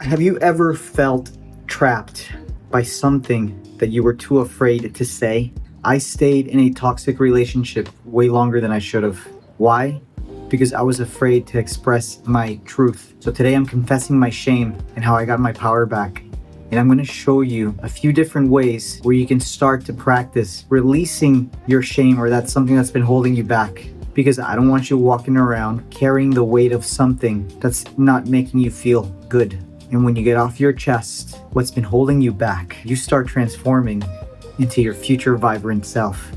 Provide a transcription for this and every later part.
Have you ever felt trapped by something that you were too afraid to say? I stayed in a toxic relationship way longer than I should have. Why? Because I was afraid to express my truth. So today I'm confessing my shame and how I got my power back. And I'm going to show you a few different ways where you can start to practice releasing your shame or that's something that's been holding you back. Because I don't want you walking around carrying the weight of something that's not making you feel good. And when you get off your chest, what's been holding you back, you start transforming into your future vibrant self.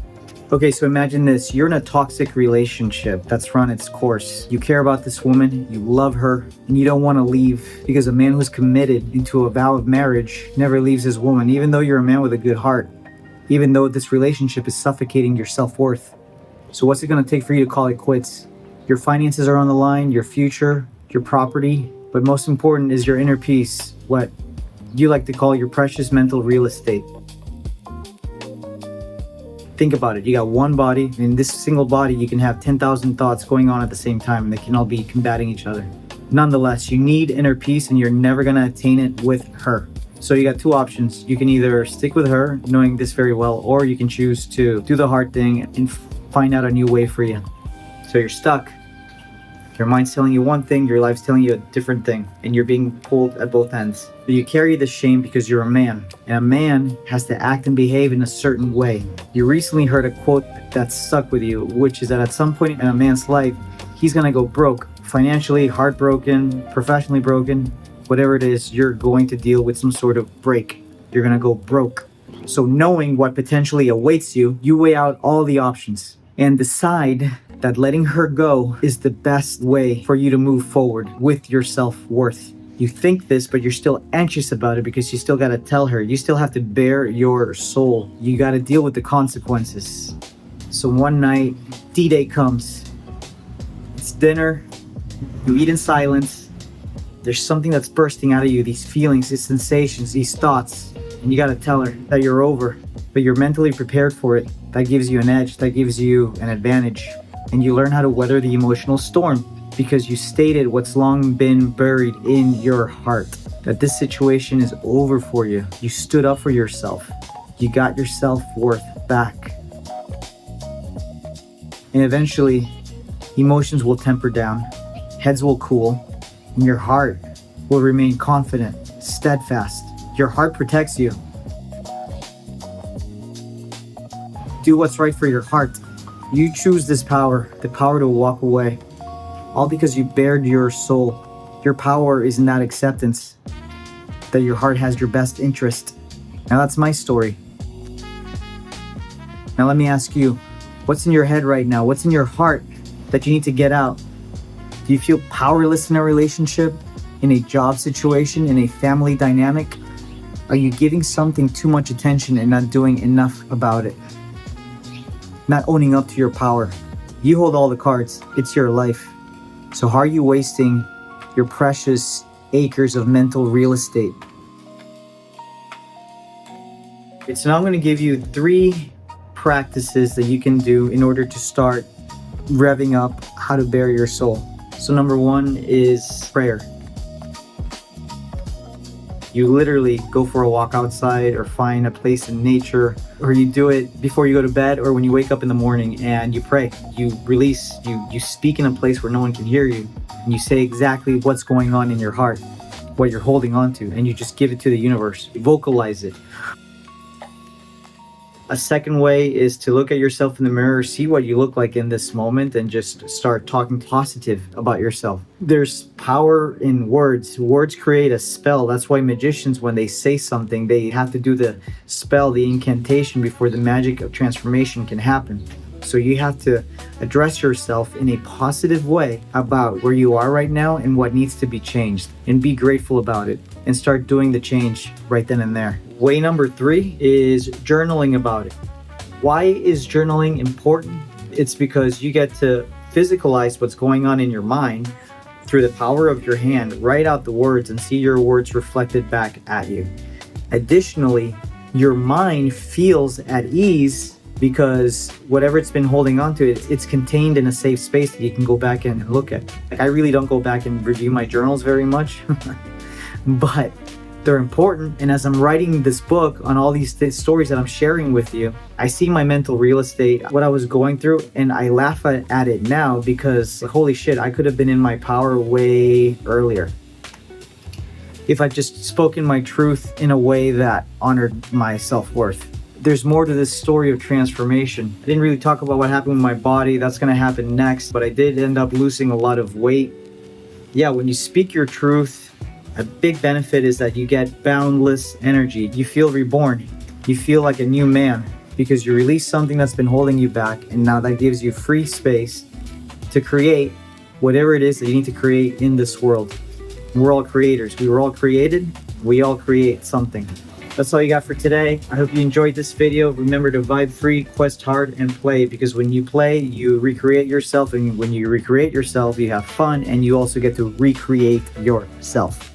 Okay, so imagine this. You're in a toxic relationship that's run its course. You care about this woman, you love her, and you don't want to leave because a man who's committed into a vow of marriage never leaves his woman, even though you're a man with a good heart, even though this relationship is suffocating your self-worth. So what's it going to take for you to call it quits? Your finances are on the line, your future, your property, but most important is your inner peace, what you like to call your precious mental real estate. Think about it. You got one body. In this single body, you can have 10,000 thoughts going on at the same time, and they can all be combating each other. Nonetheless, you need inner peace, and you're never going to attain it with her. So you got two options. You can either stick with her, knowing this very well, or you can choose to do the hard thing and find out a new way for you. So you're stuck. Your mind's telling you one thing, your life's telling you a different thing, and you're being pulled at both ends. But you carry the shame because you're a man, and a man has to act and behave in a certain way. You recently heard a quote that stuck with you, which is that at some point in a man's life, he's gonna go broke. Financially, heartbroken, professionally broken, whatever it is, you're going to deal with some sort of break. You're gonna go broke. So knowing what potentially awaits you, you weigh out all the options and decide that letting her go is the best way for you to move forward with your self-worth. You think this, but you're still anxious about it because you still got to tell her. You still have to bear your soul. You got to deal with the consequences. So one night, D-Day comes. It's dinner. You eat in silence. There's something that's bursting out of you, these feelings, these sensations, these thoughts. And you got to tell her that you're over, but you're mentally prepared for it. That gives you an edge. That gives you an advantage. And you learn how to weather the emotional storm because you stated what's long been buried in your heart, that this situation is over for you. You stood up for yourself. You got your self-worth back. And eventually, emotions will temper down, heads will cool, and your heart will remain confident, steadfast. Your heart protects you. Do what's right for your heart. You choose this power, the power to walk away, all because you bared your soul. Your power is in that acceptance that your heart has your best interest. Now that's my story. Now let me ask you, what's in your head right now? What's in your heart that you need to get out? Do you feel powerless in a relationship, in a job situation, in a family dynamic? Are you giving something too much attention and not doing enough about it? Not owning up to your power. You hold all the cards. It's your life. So how are you wasting your precious acres of mental real estate? Okay, so now I'm going to give you 3 practices that you can do in order to start revving up how to bare your soul. So number 1 is prayer. You literally go for a walk outside or find a place in nature, or you do it before you go to bed or when you wake up in the morning and you pray. You release, you speak in a place where no one can hear you, and you say exactly what's going on in your heart, what you're holding on to, and you just give it to the universe. You vocalize it. A second way is to look at yourself in the mirror, see what you look like in this moment, and just start talking positive about yourself. There's power in words. Words create a spell. That's why magicians, when they say something, they have to do the spell, the incantation, before the magic of transformation can happen. So you have to address yourself in a positive way about where you are right now and what needs to be changed, and be grateful about it and start doing the change right then and there. Way number 3 is journaling about it. Why is journaling important? It's because you get to physicalize what's going on in your mind through the power of your hand, write out the words and see your words reflected back at you. Additionally, your mind feels at ease because whatever it's been holding on to, it's contained in a safe space that you can go back and look at. Like, I really don't go back and review my journals very much. but they're important. And as I'm writing this book on all these stories that I'm sharing with you, I see my mental real estate, what I was going through, and I laugh at it now because holy shit, I could have been in my power way earlier if I just spoken my truth in a way that honored my self-worth. There's more to this story of transformation. I didn't really talk about what happened with my body. That's gonna happen next, but I did end up losing a lot of weight. Yeah, when you speak your truth, a big benefit is that you get boundless energy. You feel reborn. You feel like a new man because you release something that's been holding you back, and now that gives you free space to create whatever it is that you need to create in this world. We're all creators. We were all created. We all create something. That's all you got for today. I hope you enjoyed this video. Remember to vibe free, quest hard, and play, because when you play, you recreate yourself, and when you recreate yourself, you have fun, and you also get to recreate yourself.